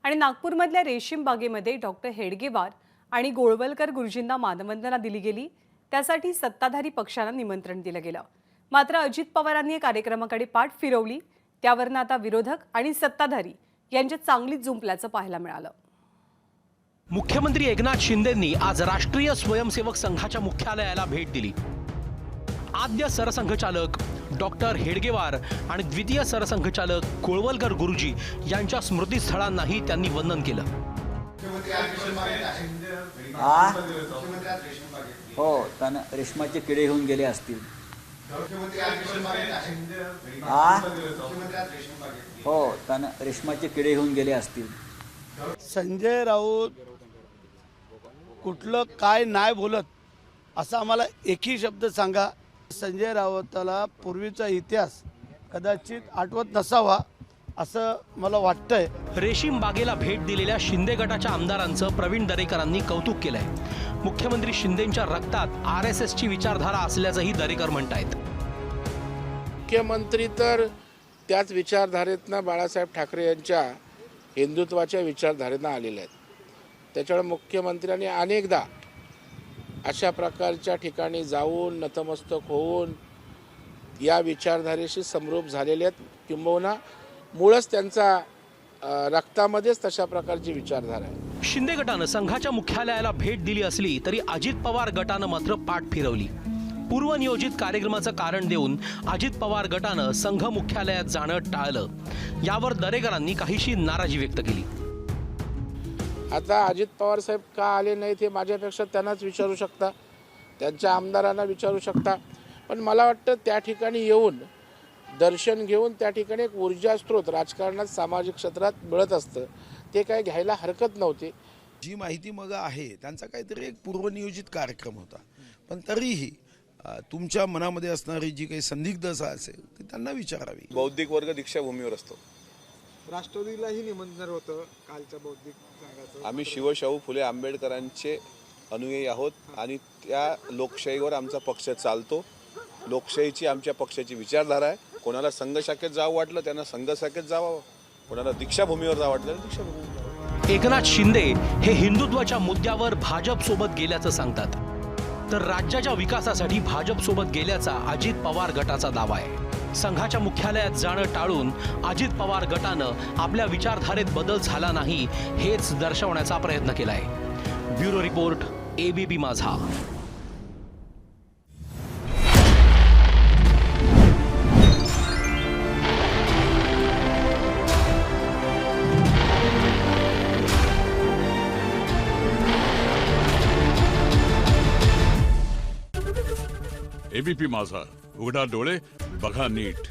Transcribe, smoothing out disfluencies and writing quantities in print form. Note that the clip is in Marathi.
आणि नागपूरमधल्या रेशीम बागेमध्ये डॉक्टर हेडगेवार आणि गोळवलकर गुरुजींना मानवंदना दिली गेली। त्यासाठी सत्ताधारी पक्षांना निमंत्रण दिलं गेलं। मात्र अजित पवारांनी या कार्यक्रमाकडे पाठ फिरवली। त्यावरनं आता विरोधक आणि सत्ताधारी यांच्यात चांगलीच जुंपल्याचं पाहायला मिळालं। मुख्यमंत्री एकनाथ शिंदेंनी आज राष्ट्रीय स्वयंसेवक संघाच्या मुख्यालयाला भेट दिली। आद्य सरसंघचालक डॉक्टर हेडगेवार आणि द्वितीय सरसंघचालक गोळवलकर गुरुजी यांच्या स्मृतीस्थळांनाही त्यांनी वंदन केलं। हो, त्यांना रेशमाचे किडे घेऊन गेले असतील। हो, त्यांना रेशमाचे किडे घेऊन गेले असतील। संजय राऊत कुठलं काय नाही बोलत असं आम्हाला एकही शब्द सांगा। संजय राऊताला पूर्वीचा इतिहास कदाचित आठवत नसावा असं मला वाटतंय। रेशीम बागेला भेट दिलेल्या शिंदे गटाच्या आमदारांचं प्रवीण दरेकरांनी कौतुक केलंय। मुख्यमंत्री शिंदेंच्या रक्तात आरएसएसची विचारधारा असल्याचंही दरेकर म्हणतायत। मुख्यमंत्री तर त्याच विचारधारेतनं बाळासाहेब ठाकरे यांच्या हिंदुत्वाच्या विचारधारेनं आलेले आहेत। त्याच्यामुळे मुख्यमंत्र्यांनी अनेकदा अशा प्रकारच्या ठिकाणी जाऊन नतमस्तक होऊन या विचारधारेशी समरूप झालेले आहेत। किंबहुना मूळच त्यांचा रक्तामध्येच तशा प्रकारची विचारधारा आहे। शिंदे गटानं संघाच्या मुख्यालयाला भेट दिली असली तरी अजित पवार गटानं मात्र पाठ फिरवली। पूर्वनियोजित कार्यक्रमाचं कारण देऊन अजित पवार गटानं संघ मुख्यालयात जाणं टाळलं। यावर दरेकरांनी काहीशी नाराजी व्यक्त केली। आता अजित पवार साहेब का आले नाहीत हे माझ्यापेक्षा त्यांनाच विचारू शकता, त्यांच्या आमदारांना विचारू शकता। पण मला वाटतं त्या ठिकाणी येऊन दर्शन घेऊन त्या ठिकाणी एक ऊर्जा स्रोत राजकारणात सामाजिक क्षेत्रात मिळत असतं, ते काय घ्यायला हरकत नव्हती। जी माहिती मग आहे त्यांचा काहीतरी एक पूर्वनियोजित कार्यक्रम होता, पण तरीही तुमच्या मनामध्ये असणारी जी काही संदिग्धता असेल ती त्यांना विचारावी। बौद्धिक वर्ग दीक्षाभूमीवर असतो। राष्ट्रवादीलाही निमंत्रण होतं कालच्या बौद्धिक संघाचं। आम्ही शिवशाहू फुले आंबेडकरांचे अनुयायी आहोत आणि त्या लोकशाहीवर आमचा पक्ष चालतो। लोकशाहीची आमच्या पक्षाची विचारधारा आहे। कोणाला संघ शाखेत जावं वाटलं त्यांना संघ शाखेत जावं, कोणाला दीक्षाभूमीवर जावं वाटलं तर दीक्षाभूमीवर जावं। एकनाथ शिंदे हे हिंदुत्वाच्या मुद्द्यावर भाजप सोबत गेल्याचं सांगतात, तर राज्याच्या विकासासाठी भाजप सोबत गेल्याचा अजित पवार गटाचा दावा आहे। संघाच्या मुख्यालयात जाणं टाळून अजित पवार गटानं आपल्या विचारधारेत बदल झाला नाही हेच दर्शवण्याचा प्रयत्न केलाय। ब्युरो रिपोर्ट, एबीपी माझा। एबीपी माझा, उघडा डोळे बघा नीट।